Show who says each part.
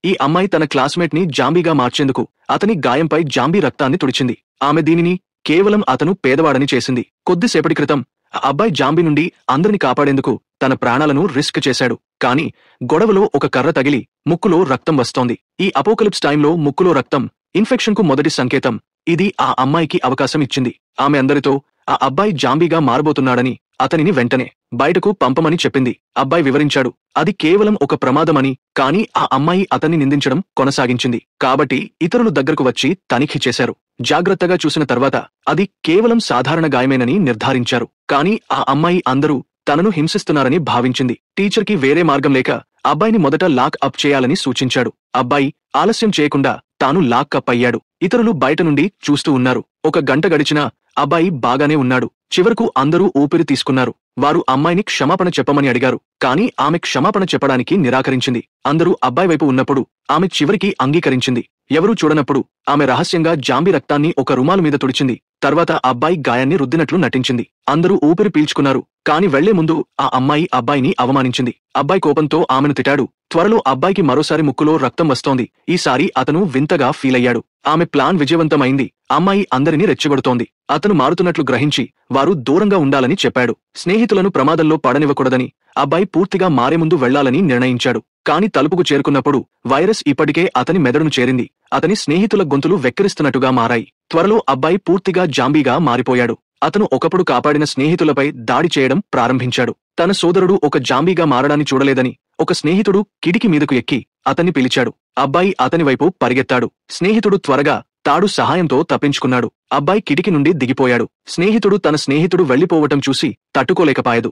Speaker 1: ఈ అమ్మాయి తన క్లాస్మేట్ ని జాంబీగా మార్చేందుకు అతని గాయంపై జాంబీ రక్తాన్ని తుడిచింది. ఆమె దీనిని కేవలం అతను పేదవాడని చేసింది. కొద్దిసేపటి క్రితం ఆ అబ్బాయి జాంబీ నుండి అందరిని కాపాడేందుకు తన ప్రాణాలను రిస్క్ చేశాడు. కానీ గొడవలో ఒక కర్ర తగిలి ముక్కులో రక్తం వస్తోంది. ఈ అపోకలిప్స్ టైంలో ముక్కులో రక్తం ఇన్ఫెక్షన్ కు మొదటి సంకేతం. ఇది ఆ అమ్మాయికి అవకాశం ఇచ్చింది. ఆమె అందరితో ఆ అబ్బాయి జాంబీగా మారబోతున్నాడని, అతనిని వెంటనే బయటకు పంపమని చెప్పింది. అబ్బాయి వివరించాడు, అది కేవలం ఒక ప్రమాదమని. కానీ ఆ అమ్మాయి అతన్ని నిందించడం కొనసాగించింది. కాబట్టి ఇతరులు దగ్గరకు వచ్చి తనిఖీ చేశారు. జాగ్రత్తగా చూసిన తర్వాత అది కేవలం సాధారణ గాయమేనని నిర్ధారించారు. కానీ ఆ అమ్మాయి అందరూ తనను హింసిస్తున్నారని భావించింది. టీచర్ కి వేరే మార్గం లేక అబ్బాయిని మొదట లాక్ అప్ చేయాలని సూచించాడు. అబ్బాయి ఆలస్యం చేయకుండా తాను లాక్ అప్ అయ్యాడు. ఇతరులు బయట నుండి చూస్తూ ఉన్నారు. 1 గంట గడిచినా అబ్బాయి బాగానే ఉన్నాడు. చివరకు అందరూ ఊపిరి తీసుకున్నారు. వారు అమ్మాయిని క్షమాపణ చెప్పమని అడిగారు. కానీ ఆమె క్షమాపణ చెప్పడానికి నిరాకరించింది. అందరూ అబ్బాయి వైపు ఉన్నప్పుడు ఆమె చివరికి అంగీకరించింది. ఎవరూ చూడనప్పుడు ఆమె రహస్యంగా జాంబీ రక్తాన్ని ఒక రుమాలు మీద తుడిచింది. తర్వాత అబ్బాయి గాయాన్ని రుద్దినట్లు నటించింది. అందరూ ఊపిరి పీల్చుకున్నారు. కాని వెళ్లే ముందు ఆ అమ్మాయి అబ్బాయిని అవమానించింది. అబ్బాయి కోపంతో ఆమెను తిట్టాడు. త్వరలో అబ్బాయికి మరోసారి ముక్కులో రక్తం వస్తోంది. ఈసారి అతను వింతగా ఫీలయ్యాడు. ఆమె ప్లాన్ విజయవంతమైంది. అమ్మాయి అందరినీ రెచ్చగొడుతోంది. అతను మారుతున్నట్లు గ్రహించి వారు దూరంగా ఉండాలని చెప్పాడు. స్నేహితులను ప్రమాదంలో పడనివ్వకూడదని, అబ్బాయి పూర్తిగా మారే ముందు వెళ్లాలని నిర్ణయించాడు. కాని తలుపుకు చేరుకున్నప్పుడు వైరస్ ఇప్పటికే అతని మెదడును చేరింది. అతని స్నేహితుల గొంతులు వెక్కిరిస్తున్నట్టుగా మారాయి. త్వరలో అబ్బాయి పూర్తిగా జాంబీగా మారిపోయాడు. అతను ఒకప్పుడు కాపాడిన స్నేహితులపై దాడి చేయడం ప్రారంభించాడు. తన సోదరుడు ఒక జాంబీగా మారడాన్ని చూడలేదని ఒక స్నేహితుడు కిటికీ మీదకు ఎక్కి అతన్ని పిలిచాడు. అబ్బాయి అతని వైపు పరిగెత్తాడు. స్నేహితుడు త్వరగా తాడు సహాయంతో తప్పించుకున్నాడు. అబ్బాయి కిటికీ నుండి దిగిపోయాడు. స్నేహితుడు తన స్నేహితుడు వెళ్లిపోవటం చూసి తట్టుకోలేకపోయాడు.